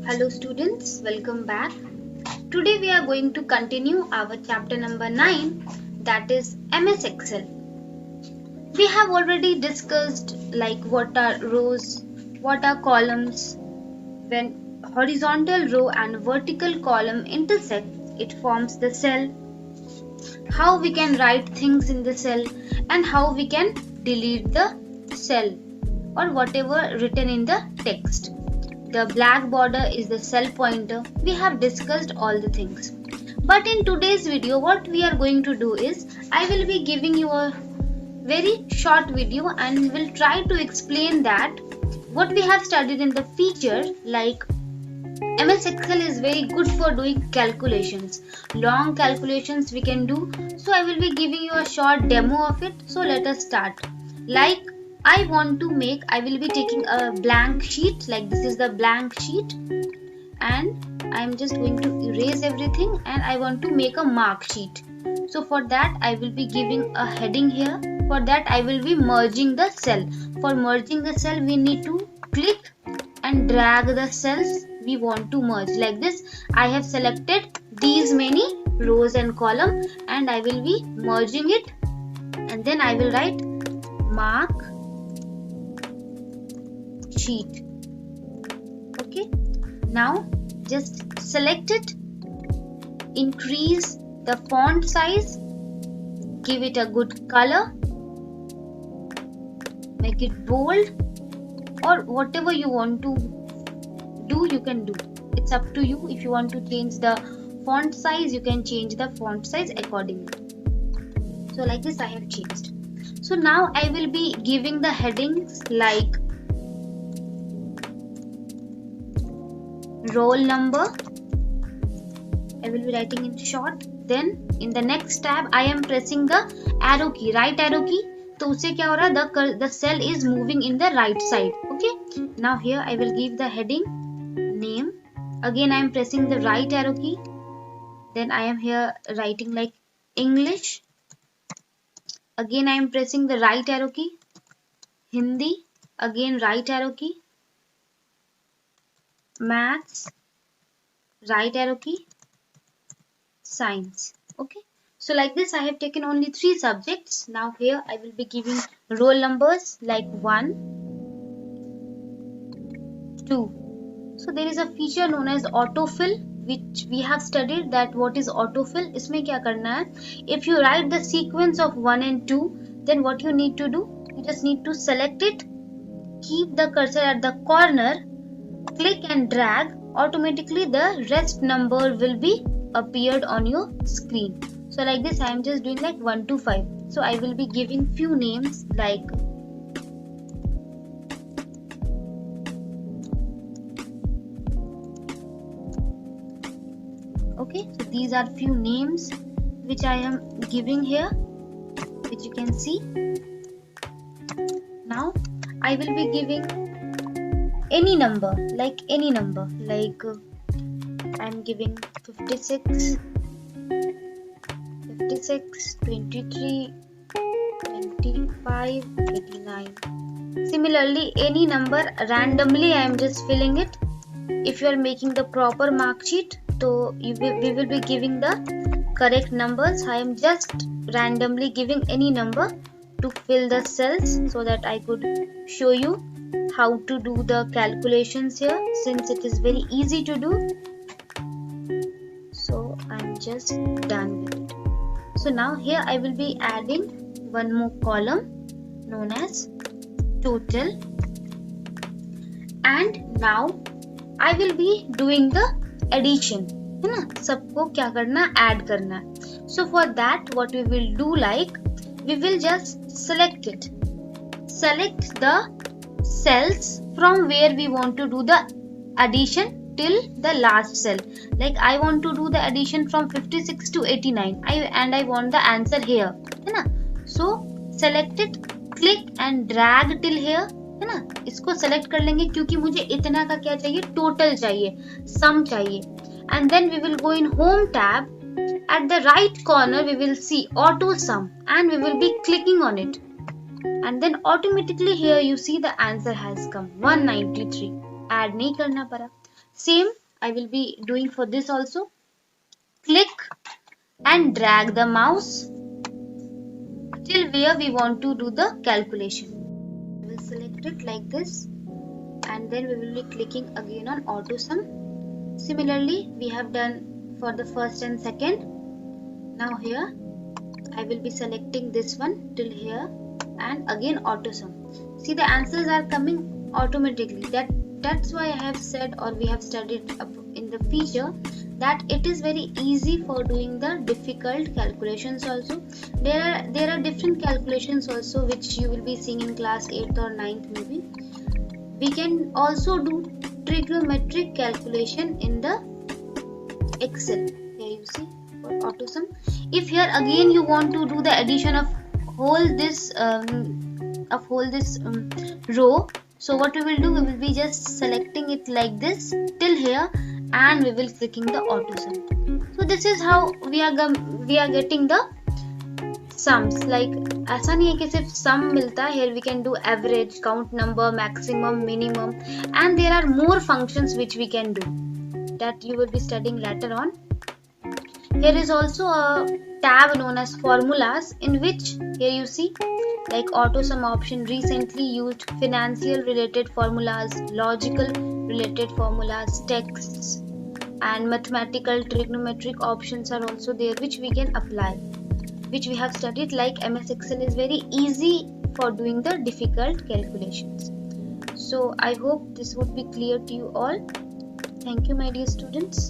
Hello students, welcome back. Today we are going to continue our chapter number 9, that is MS Excel. We have already discussed like what are rows, what are columns. When horizontal row and vertical column intersect, it forms the cell. How we can write things in the cell and how we can delete the cell or whatever written in the text. The black border is the cell pointer. We have discussed all the things. But in today's video, what we are going to do is, I will be giving you a very short video and will try to explain that what we have studied in the feature, like MS Excel is very good for doing calculations. Long calculations we can do. So I will be giving you a short demo of it. So let us start. Like I will be taking a blank sheet, like this is the blank sheet, and I am just going to erase everything and I want to make a mark sheet. So for that I will be giving a heading here. For that I will be merging the cell. For merging the cell we need to click and drag the cells we want to merge. Like this I have selected these many rows and column and I will be merging it, and then I will write mark sheet. Okay, now just select it, increase the font size, give it a good color, make it bold, or whatever you want to do you can do. It's up to you. If you want to change the font size, you can change the font size accordingly. So like this I have changed. So now I will be giving the headings like roll number. I will be writing in short. Then in the next tab I am pressing the arrow key, right arrow key. तो उससे क्या हो रहा है, the cell is moving in the right side. Okay, now here I will give the heading name. Again I am pressing the right arrow key. Then I am here writing like English. Again I am pressing the right arrow key. Hindi. Again right arrow key. Maths. Right arrow key. Science. Okay. So like this I have taken only 3 subjects. Now here I will be giving roll numbers like 1, 2. So there is a feature known as autofill, which we have studied that what is autofill. इसमें क्या करना है? If you write the sequence of 1 and 2, then what you need to do? You just need to select it, keep the cursor at the corner, click and drag. Automatically the rest number will be appeared on your screen. So like this I am just doing like 1 to 5. So I will be giving few names like okay, so these are few names which I am giving here, which you can see. Now I will be giving any number, like I am giving 56, 23, 25, 89. Similarly, any number randomly I am just filling it. If you are making the proper mark sheet, so we will be giving the correct numbers. I am just randomly giving any number to fill the cells so that I could show you how to do the calculations here, since it is very easy to do. So I'm just done with it. So now here I will be adding one more column known as total, and now I will be doing the addition, है ना? सबको क्या करना, add करना है. So for that what we will do, like we will just select it, select the cells from where we want to do the addition till the last cell. Like I want to do the addition from 56 to 89 and I want the answer here, है ना? So select it, click and drag till here, है ना? इसको select कर लेंगे क्योंकि मुझे इतना का क्या चाहिए, total चाहिए, sum चाहिए. And then we will go in home tab. At the right corner we will see auto sum and we will be clicking on it. And then automatically here you see the answer has come 193. Add नहीं करना पड़ा. Same I will be doing for this also. Click and drag the mouse till where we want to do the calculation. We will select it like this, and then we will be clicking again on auto sum. Similarly, we have done for the first and second. Now here I will be selecting this one till here and again auto sum. See, the answers are coming automatically. That's why I have said, or we have studied up in the feature, that it is very easy for doing the difficult calculations also. There are different calculations also which you will be seeing in class 8th or 9th maybe. We can also do trigonometric calculation in the Excel. Here you see for auto sum. If here again you want to do the addition of whole this row, so what we will do, we will be just selecting it like this till here, and we will clicking the auto sum. So this is how we are getting the sums. Like ऐसा नहीं है कि सिर्फ sum मिलता है. Here we can do average, count number, maximum, minimum, and there are more functions which we can do that you will be studying later on. Here is also a tab known as formulas, in which here you see like auto sum option, recently used, financial related formulas, logical related formulas, texts, and mathematical trigonometric options are also there which we can apply, which we have studied. Like MS Excel is very easy for doing the difficult calculations. So I hope this would be clear to you all. Thank you, my dear students.